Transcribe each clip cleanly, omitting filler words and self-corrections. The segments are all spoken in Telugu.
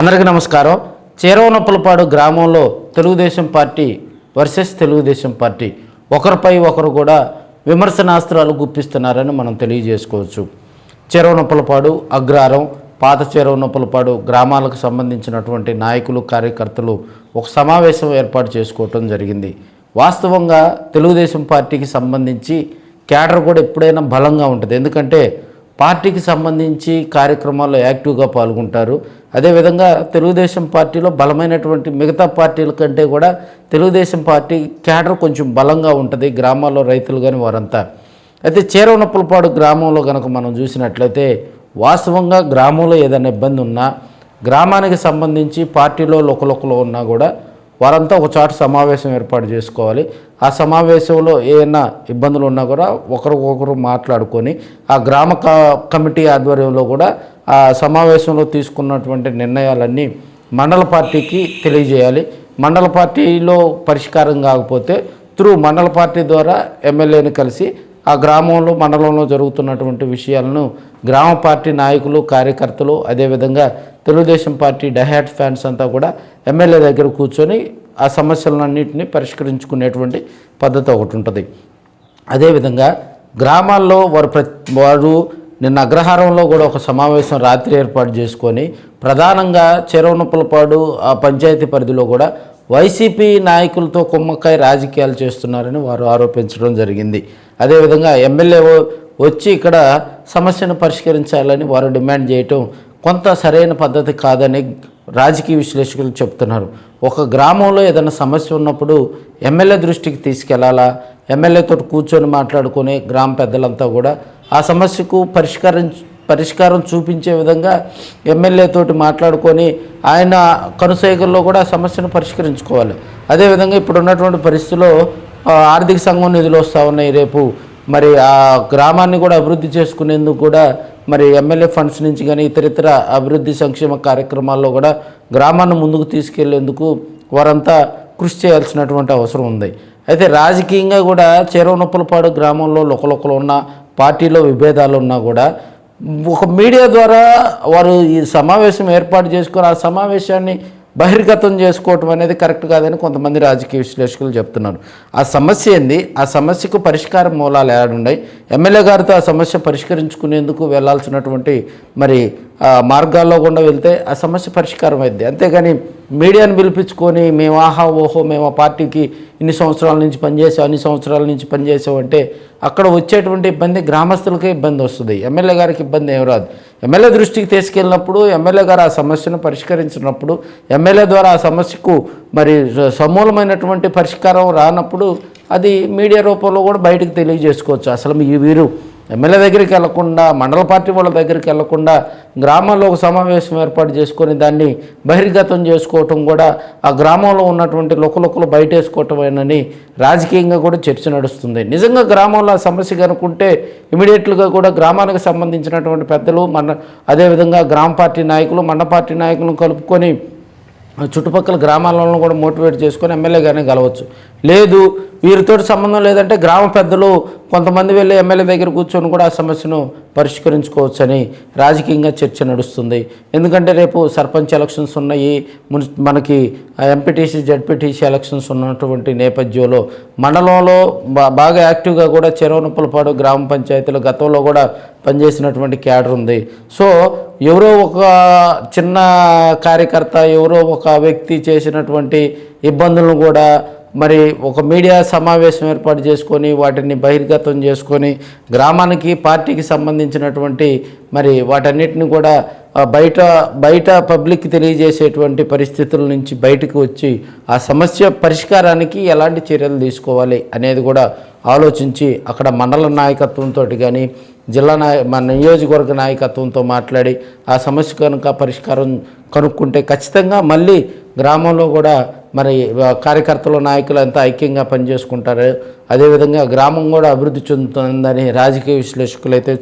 అందరికీ నమస్కారం. చేరవనొప్పలపాడు గ్రామంలో Telugu Desam party versus Telugu Desam party ఒకరిపై ఒకరు కూడా విమర్శనాస్త్రాలు గుప్పిస్తున్నారని మనం తెలియజేసుకోవచ్చు. చేరవనొప్పలపాడు, అగ్రారం, పాత చేరవనొప్పలపాడు గ్రామాలకు సంబంధించినటువంటి నాయకులు, కార్యకర్తలు ఒక సమావేశం ఏర్పాటు చేసుకోవటం జరిగింది. వాస్తవంగా తెలుగుదేశం పార్టీకి సంబంధించి క్యాడర్ కూడా ఎప్పుడైనా బలంగా ఉంటుంది. ఎందుకంటే పార్టీకి సంబంధించి కార్యక్రమాల్లో యాక్టివ్గా పాల్గొంటారు. అదేవిధంగా తెలుగుదేశం పార్టీలో బలమైనటువంటి మిగతా పార్టీల కంటే కూడా తెలుగుదేశం పార్టీ క్యాడర్ కొంచెం బలంగా ఉంటుంది, గ్రామాల్లో రైతులు కానీ వారంతా. అయితే చేరవనొప్పలపాడు గ్రామంలో కనుక మనం చూసినట్లయితే వాస్తవంగా గ్రామంలో ఏదైనా ఇబ్బంది ఉన్నా, గ్రామానికి సంబంధించి పార్టీలో లోకలోకలో ఉన్నా కూడా వారంతా ఒక చోట సమావేశం ఏర్పాటు చేసుకోవాలి. ఆ సమావేశంలో ఏమైనా ఇబ్బందులు ఉన్నా కూడా ఒకరికొకరు మాట్లాడుకొని ఆ గ్రామ కమిటీ ఆధ్వర్యంలో కూడా ఆ సమావేశంలో తీసుకున్నటువంటి నిర్ణయాలన్నీ మండల పార్టీకి తెలియజేయాలి. మండల పార్టీలో పరిష్కారం కాకపోతే మండల పార్టీ ద్వారా ఎమ్మెల్యేని కలిసి ఆ గ్రామంలో, మండలంలో జరుగుతున్నటువంటి విషయాలను గ్రామ పార్టీ నాయకులు, కార్యకర్తలు, అదేవిధంగా తెలుగుదేశం పార్టీ డైహార్డ్ ఫ్యాన్స్ అంతా కూడా ఎమ్మెల్యే దగ్గర కూర్చొని ఆ సమస్యలన్నింటినీ పరిష్కరించుకునేటువంటి పద్ధతి ఒకటి ఉంటుంది. అదేవిధంగా గ్రామాల్లో వారు నిన్న అగ్రహారంలో కూడా ఒక సమావేశం రాత్రి ఏర్పాటు చేసుకొని ప్రధానంగా చేరవనొప్పలపాడు ఆ పంచాయతీ పరిధిలో కూడా వైసీపీ నాయకులతో కుమ్మక్కాయ రాజకీయాలు చేస్తున్నారని వారు ఆరోపించడం జరిగింది. అదేవిధంగా ఎమ్మెల్యే వచ్చి ఇక్కడ సమస్యను పరిష్కరించాలని వారు డిమాండ్ చేయటం కొంత సరైన పద్ధతి కాదని రాజకీయ విశ్లేషకులు చెప్తున్నారు. ఒక గ్రామంలో ఏదైనా సమస్య ఉన్నప్పుడు ఎమ్మెల్యే దృష్టికి తీసుకెళ్లాలా, ఎమ్మెల్యేతో కూర్చొని మాట్లాడుకొని గ్రామ పెద్దలంతా కూడా ఆ సమస్యకు పరిష్కారం చూపించే విధంగా ఎమ్మెల్యేతోటి మాట్లాడుకొని ఆయన కనుసైగల్లో కూడా ఆ సమస్యను పరిష్కరించుకోవాలి. అదేవిధంగా ఇప్పుడు ఉన్నటువంటి పరిస్థితుల్లో ఆర్థిక సంఘం నిధులు వస్తూ ఉన్నాయి. రేపు మరి ఆ గ్రామాన్ని కూడా అభివృద్ధి చేసుకునేందుకు కూడా మరి ఎమ్మెల్యే ఫండ్స్ నుంచి కానీ ఇతరితర అభివృద్ధి సంక్షేమ కార్యక్రమాల్లో కూడా గ్రామాన్ని ముందుకు తీసుకెళ్లేందుకు వారంతా కృషి చేయాల్సినటువంటి అవసరం ఉంది. అయితే రాజకీయంగా కూడా చేరవనొప్పలపాడు గ్రామంలో లోకలోకలు ఉన్న పార్టీలో విభేదాలు ఉన్నా కూడా ఒక మీడియా ద్వారా వారు ఈ సమావేశం ఏర్పాటు చేసుకొని ఆ సమావేశాన్ని బహిర్గతం చేసుకోవటం అనేది కరెక్ట్ కాదని కొంతమంది రాజకీయ విశ్లేషకులు చెప్తున్నారు. ఆ సమస్య ఏంది, ఆ సమస్యకు పరిష్కార మూలాలు ఏడున్నాయి, ఎమ్మెల్యే గారితో ఆ సమస్య పరిష్కరించుకునేందుకు వెళ్లాల్సినటువంటి మరి మార్గాల్లో గుండా వెళ్తే ఆ సమస్య పరిష్కారం అయింది. అంతేగాని మీడియాను పిలిపించుకొని మేము మేము ఆ పార్టీకి ఇన్ని సంవత్సరాల నుంచి పనిచేసాం, అన్ని సంవత్సరాల నుంచి పనిచేసామంటే అక్కడ వచ్చేటువంటి ఇబ్బంది గ్రామస్తులకే ఇబ్బంది వస్తుంది, ఎమ్మెల్యే గారికి ఇబ్బంది ఏం రాదు. ఎమ్మెల్యే దృష్టికి తీసుకెళ్ళినప్పుడు, ఎమ్మెల్యే గారు ఆ సమస్యను పరిష్కరించినప్పుడు, ఎమ్మెల్యే ద్వారా ఆ సమస్యకు మరి సమూలమైనటువంటి పరిష్కారం రానప్పుడు అది మీడియా రూపంలో కూడా బయటకు తెలియజేసుకోవచ్చు. అసలు వీరు ఎమ్మెల్యే దగ్గరికి వెళ్లకుండా, మండల పార్టీ వాళ్ళ దగ్గరికి వెళ్లకుండా గ్రామంలో ఒక సమావేశం ఏర్పాటు చేసుకొని దాన్ని బహిర్గతం చేసుకోవటం కూడా ఆ గ్రామంలో ఉన్నటువంటి లోకలోకలు బయటేసుకోవటమేనని రాజకీయంగా కూడా చర్చ నడుస్తుంది. నిజంగా గ్రామంలో ఆ సమస్య కనుక్కుంటే ఇమీడియట్లుగా కూడా గ్రామానికి సంబంధించినటువంటి పెద్దలు, అదేవిధంగా గ్రామ పార్టీ నాయకులు, మండల పార్టీ నాయకులను కలుపుకొని చుట్టుపక్కల గ్రామాలను కూడా మోటివేట్ చేసుకొని ఎమ్మెల్యే గారిని కలవచ్చు. లేదు వీరితో సంబంధం లేదంటే గ్రామ పెద్దలు కొంతమంది వెళ్ళి ఎమ్మెల్యే దగ్గర కూర్చొని కూడా ఆ సమస్యను పరిష్కరించుకోవచ్చని రాజకీయంగా చర్చ నడుస్తుంది. ఎందుకంటే రేపు సర్పంచ్ ఎలక్షన్స్ ఉన్నాయి, మనకి ఎంపీటీసీ, జడ్పీటీసీ ఎలక్షన్స్ ఉన్నటువంటి నేపథ్యంలో మండలంలో బాగా యాక్టివ్గా కూడా చేరవనొప్పలపాడు గ్రామ పంచాయతీలో గతంలో కూడా పనిచేసినటువంటి క్యాడర్ ఉంది. సో ఎవరో ఒక చిన్న కార్యకర్త, ఎవరో ఒక వ్యక్తి చేసినటువంటి ఇబ్బందులను కూడా మరి ఒక మీడియా సమావేశం ఏర్పాటు చేసుకొని వాటిని బహిర్గతం చేసుకొని గ్రామానికి, పార్టీకి సంబంధించినటువంటి మరి వాటన్నిటిని కూడా బయట పబ్లిక్ తెలియజేసేటువంటి పరిస్థితుల నుంచి బయటకు వచ్చి ఆ సమస్య పరిష్కారానికి ఎలాంటి చర్యలు తీసుకోవాలి అనేది కూడా ఆలోచించి అక్కడ మండల నాయకత్వంతో కానీ జిల్లా మన నియోజకవర్గ నాయకత్వంతో మాట్లాడి ఆ సమస్య కనుక పరిష్కారం కనుక్కుంటే ఖచ్చితంగా మళ్ళీ గ్రామంలో కూడా మరి కార్యకర్తలు, నాయకులు అంతా ఐక్యంగా పనిచేసుకుంటారు. అదేవిధంగా గ్రామం కూడా అభివృద్ధి చెందుతుందని రాజకీయ విశ్లేషకులు అయితే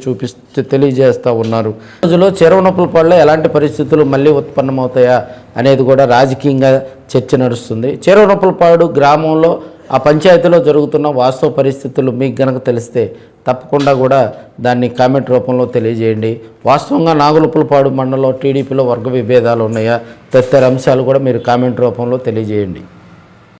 తెలియజేస్తూ ఉన్నారు. రోజులో చేరవనొప్పలపాడులో ఎలాంటి పరిస్థితులు మళ్ళీ ఉత్పన్నమవుతాయా అనేది కూడా రాజకీయంగా చర్చ నడుస్తుంది. చేరవనొప్పలపాడు గ్రామంలో ఆ పంచాయతీలో జరుగుతున్న వాస్తవ పరిస్థితులు మీకు గనక తెలిస్తే తప్పకుండా కూడా దాన్ని కామెంట్ రూపంలో తెలియజేయండి. వాస్తవంగా నాగులుపులపాడు మండలంలో టీడీపీలో వర్గ విభేదాలు ఉన్నాయా, తదితర అంశాలు కూడా మీరు కామెంట్ రూపంలో తెలియజేయండి.